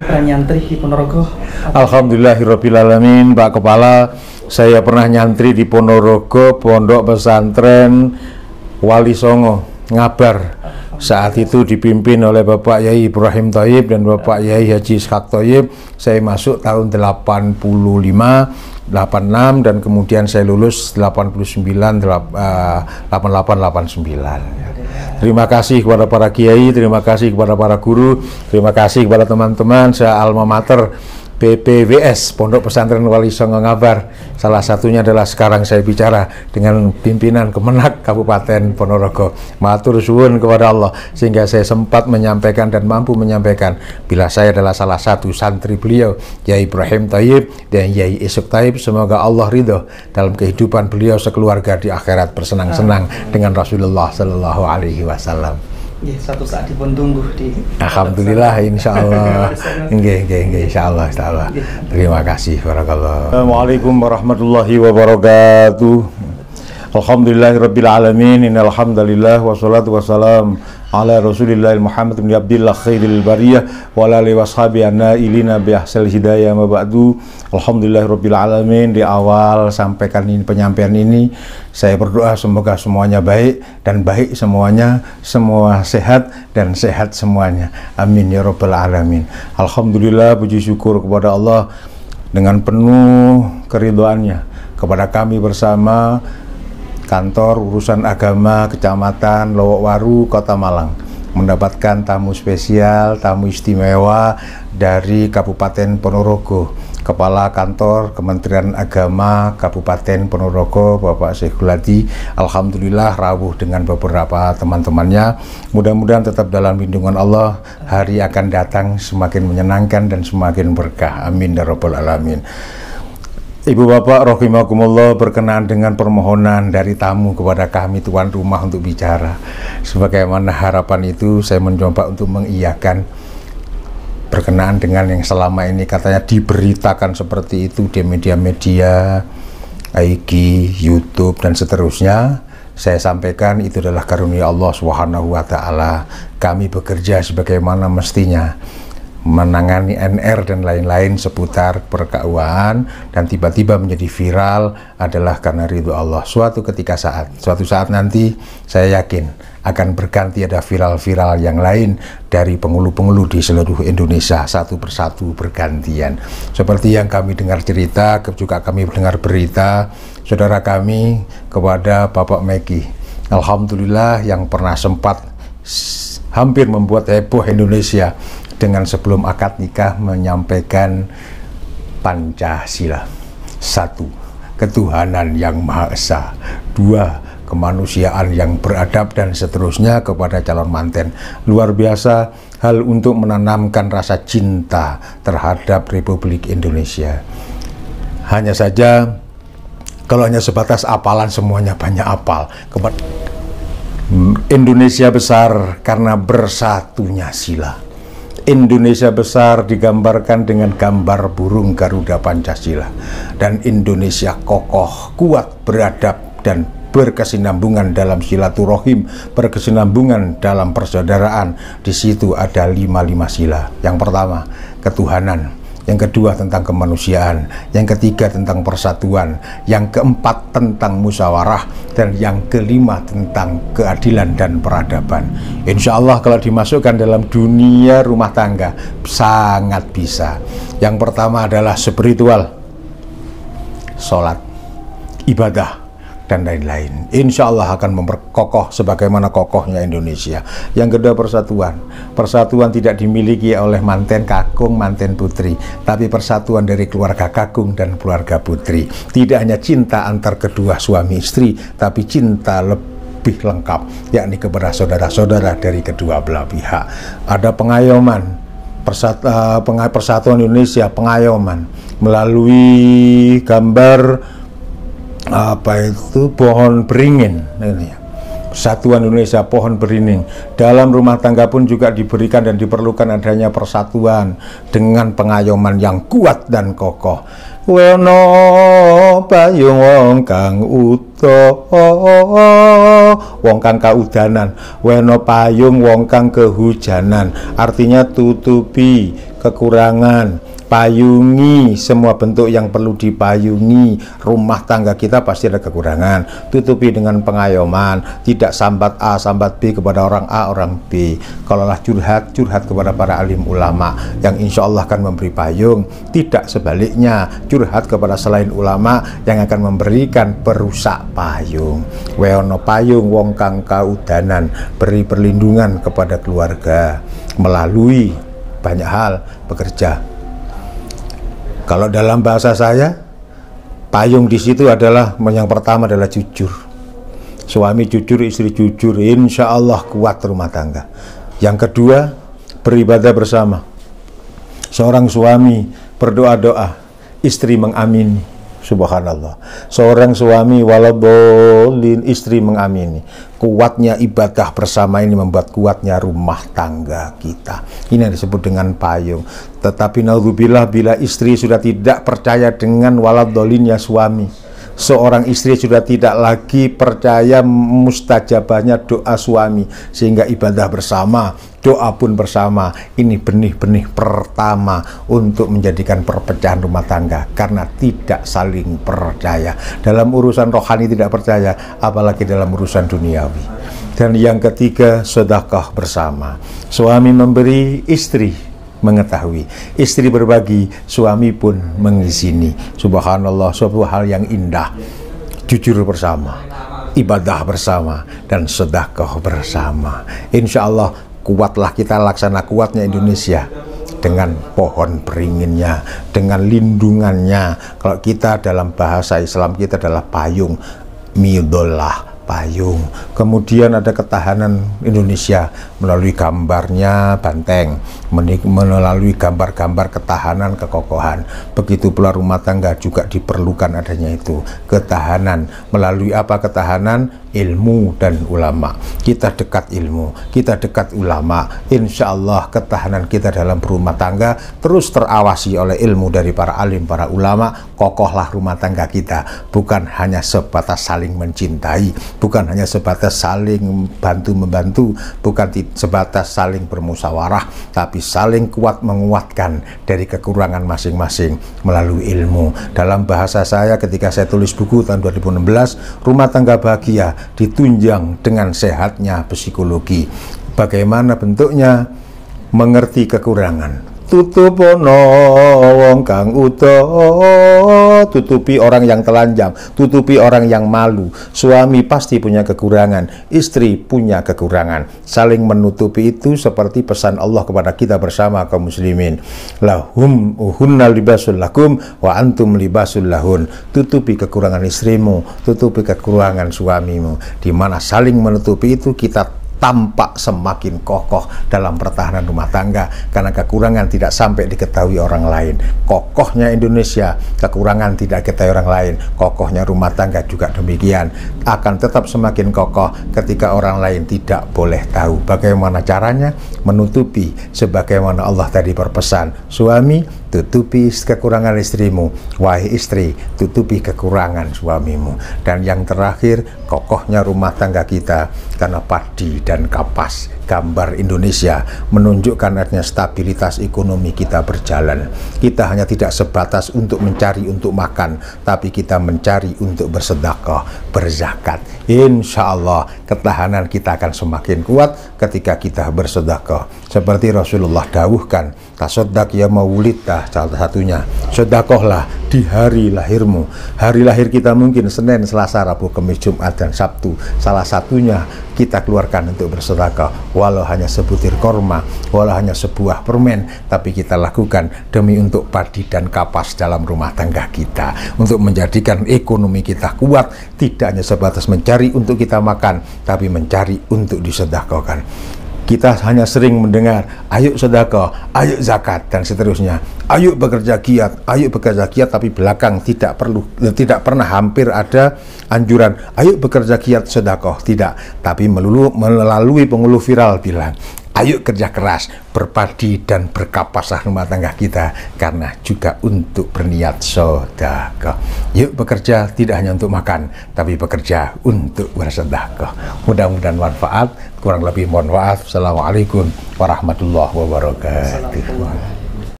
Nyantri di Ponorogo. Alhamdulillahirrabbilalamin, Pak Kepala. Saya pernah nyantri di Ponorogo, Pondok Pesantren Wali Songo, Ngabar. Saat itu dipimpin oleh Bapak Yai Ibrahim Thayyib dan Bapak Yai Haji Ishaq Thayyib. Saya masuk tahun 85, 86 dan kemudian saya lulus 89, 88, 89. Terima kasih kepada para kiai, terima kasih kepada para guru, terima kasih kepada teman-teman se-alma mater PPWS, Pondok Pesantren Wali Songo Ngabar. Salah satunya adalah sekarang saya bicara dengan pimpinan Kemenak Kabupaten Ponorogo. Matur suwun kepada Allah sehingga saya sempat menyampaikan dan mampu menyampaikan bila saya adalah salah satu santri beliau, Yai Ibrahim Thayyib dan Yai Ishaq Thayyib. Semoga Allah ridho dalam kehidupan beliau sekeluarga di akhirat bersenang-senang dengan Rasulullah Sallallahu Alaihi Wasallam. Ya, satu saat dipun tunggu di. Alhamdulillah, insya Allah. Insya Allah. Terima kasih. Barakallah. Assalamualaikum warahmatullahi wabarakatuh. Alhamdulillahirabbil alamin. Innal hamdalillah wassalatu wassalam ala Rasulillah Muhammad bin Abdillah khairil bariyah wa ala alihi washabi ilina bi ahsal hidayah ma ba'du. Alhamdulillahirabbil alamin. Di awal sampaikan ini, penyampaian ini, saya berdoa semoga semuanya baik dan baik semuanya, semua sehat dan sehat semuanya. Amin ya rabbal alamin. Alhamdulillah, puji syukur kepada Allah dengan penuh keridhoannya kepada kami bersama Kantor Urusan Agama Kecamatan Lowokwaru, Kota Malang mendapatkan tamu spesial, tamu istimewa dari Kabupaten Ponorogo. Kepala Kantor Kementerian Agama Kabupaten Ponorogo, Bapak Syekhul Hadi, alhamdulillah rawuh dengan beberapa teman-temannya. Mudah-mudahan tetap dalam lindungan Allah. Hari akan datang semakin menyenangkan dan semakin berkah. Amin ya rabbal alamin. Ibu bapak rahimakumullah, berkenaan dengan permohonan dari tamu kepada kami tuan rumah untuk bicara. Sebagaimana harapan itu, saya mencoba untuk mengiyakan berkenaan dengan yang selama ini katanya diberitakan seperti itu di media-media, IG, YouTube dan seterusnya. Saya sampaikan itu adalah karunia Allah Subhanahu wa taala. Kami bekerja sebagaimana mestinya, menangani NR dan lain-lain seputar perkauan, dan tiba-tiba menjadi viral adalah karena ridho Allah. Suatu saat nanti saya yakin akan berganti, ada viral-viral yang lain dari penghulu-penghulu di seluruh Indonesia, satu persatu bergantian. Seperti yang kami dengar cerita, juga kami dengar berita saudara kami kepada Bapak Meki, alhamdulillah, yang pernah sempat hampir membuat heboh Indonesia dengan sebelum akad nikah menyampaikan Pancasila. 1. Ketuhanan yang Maha Esa. 2. Kemanusiaan yang beradab dan seterusnya kepada calon manten. Luar biasa hal untuk menanamkan rasa cinta terhadap Republik Indonesia. Hanya saja kalau hanya sebatas apalan, semuanya banyak apal. Indonesia besar karena bersatunya sila. Indonesia besar digambarkan dengan gambar burung Garuda Pancasila, dan Indonesia kokoh, kuat, beradab dan berkesinambungan dalam silaturahim, berkesinambungan dalam persaudaraan. Di situ ada 5 sila. Yang pertama, ketuhanan. Yang kedua, tentang kemanusiaan. Yang ketiga, tentang persatuan. Yang keempat, tentang musyawarah. Dan yang kelima, tentang keadilan dan peradaban. Insya Allah kalau dimasukkan dalam dunia rumah tangga, sangat bisa. Yang pertama adalah spiritual, sholat, ibadah, dan lain-lain. Insya Allah akan memperkokoh sebagaimana kokohnya Indonesia. Yang kedua, persatuan. Persatuan tidak dimiliki oleh manten kakung, manten putri, tapi persatuan dari keluarga kakung dan keluarga putri. Tidak hanya cinta antar kedua suami istri, tapi cinta lebih lengkap, yakni kepada saudara-saudara dari kedua belah pihak. Ada pengayoman, persatuan Indonesia, pengayoman melalui gambar pohon beringin. Persatuan Indonesia, pohon beringin. Dalam rumah tangga pun juga diberikan dan diperlukan adanya persatuan dengan pengayoman yang kuat dan kokoh. Weno payung wong kang uto, wong kang kaudanan. Weno payung wong kang kehujanan. Artinya tutupi kekurangan, payungi semua bentuk yang perlu dipayungi. Rumah tangga kita pasti ada kekurangan, tutupi dengan pengayoman, tidak sambat A sambat B kepada orang A orang B. Kalaulah curhat kepada para alim ulama yang insya Allah akan memberi payung, tidak sebaliknya curhat kepada selain ulama yang akan memberikan perusak payung. Weono payung wong kang kaudanan, beri perlindungan kepada keluarga melalui banyak hal, bekerja. Kalau dalam bahasa saya, payung di situ adalah yang pertama adalah jujur. Suami jujur, istri jujur, insya Allah kuat rumah tangga. Yang kedua, beribadah bersama. Seorang suami berdoa-doa, istri mengamini. Subhanallah. Seorang suami walabolin, istri mengamini. Kuatnya ibadah bersama ini membuat kuatnya rumah tangga kita. Ini yang disebut dengan payung. Tetapi naudzubillah, bila istri sudah tidak percaya dengan waladolinnya suami, seorang istri sudah tidak lagi percaya mustajabahnya doa suami, sehingga ibadah bersama, doa pun bersama. Ini benih-benih pertama untuk menjadikan perpecahan rumah tangga, karena tidak saling percaya. Dalam urusan rohani tidak percaya, apalagi dalam urusan duniawi. Dan yang ketiga, sedekah bersama. Suami memberi, istri mengetahui, istri berbagi, suami pun mengizini. Subhanallah, suatu hal yang indah. Jujur bersama, ibadah bersama, dan sedekah bersama. Insya Allah kuatlah kita laksana kuatnya Indonesia dengan pohon beringinnya, dengan lindungannya. Kalau kita dalam bahasa Islam kita adalah payung, midollah, payung. Kemudian ada ketahanan Indonesia melalui gambarnya banteng, melalui gambar-gambar ketahanan, kekokohan. Begitu pula rumah tangga juga diperlukan adanya itu ketahanan. Melalui apa ketahanan? Ilmu dan ulama. Kita dekat ilmu, kita dekat ulama, insya Allah ketahanan kita dalam berumah tangga terus terawasi oleh ilmu dari para alim, para ulama. Kokohlah rumah tangga kita, bukan hanya sebatas saling mencintai, bukan hanya sebatas saling bantu-membantu, bukan sebatas saling bermusyawarah, tapi saling kuat menguatkan dari kekurangan masing-masing melalui ilmu. Dalam bahasa saya ketika saya tulis buku tahun 2016, Rumah Tangga Bahagia, ditunjang dengan sehatnya psikologi. Bagaimana bentuknya? Mengerti kekurangan. Tutupono wong kang udo, tutupi orang yang telanjang, tutupi orang yang malu. Suami pasti punya kekurangan, istri punya kekurangan. Saling menutupi itu seperti pesan Allah kepada kita bersama kaum muslimin. Lahum hunna libasul lakum wa antum libasul lahun. Tutupi kekurangan istrimu, tutupi kekurangan suamimu. Di mana saling menutupi itu kita tampak semakin kokoh dalam pertahanan rumah tangga, karena kekurangan tidak sampai diketahui orang lain. Kokohnya Indonesia, kekurangan tidak diketahui orang lain. Kokohnya rumah tangga juga demikian, akan tetap semakin kokoh ketika orang lain tidak boleh tahu. Bagaimana caranya? Menutupi sebagaimana Allah tadi berpesan, suami tutupi kekurangan istrimu, wahai istri tutupi kekurangan suamimu. Dan yang terakhir, kokohnya rumah tangga kita karena padi dan kapas. Gambar Indonesia menunjukkan adanya stabilitas ekonomi kita berjalan. Kita hanya tidak sebatas untuk mencari untuk makan, tapi kita mencari untuk bersedekah, berzakat. Insya Allah ketahanan kita akan semakin kuat ketika kita bersedekah. Seperti Rasulullah dawuhkan, tasoddaq ya maulidta, salah satunya sedekahlah di hari lahirmu. Hari lahir kita mungkin Senin, Selasa, Rabu, Kamis, Jumat, dan Sabtu. Salah satunya kita keluarkan untuk bersedekah, walau hanya sebutir korma, walau hanya sebuah permen, tapi kita lakukan demi untuk padi dan kapas dalam rumah tangga kita, untuk menjadikan ekonomi kita kuat, tidak hanya sebatas mencari untuk kita makan, tapi mencari untuk disedekahkan. Kita hanya sering mendengar, ayo sedekah, ayo zakat, dan seterusnya. Ayo bekerja giat, tapi belakang tidak pernah hampir ada anjuran, ayo bekerja giat sedekah, tidak. Tapi melalui penguluh viral bilang, ayo kerja keras, berpadi dan berkapaslah rumah tangga kita, karena juga untuk berniat sedekah. Yuk bekerja tidak hanya untuk makan, tapi bekerja untuk bersedekah. Mudah-mudahan manfaat, kurang lebih mohon maaf. Assalamualaikum warahmatullahi wabarakatuh.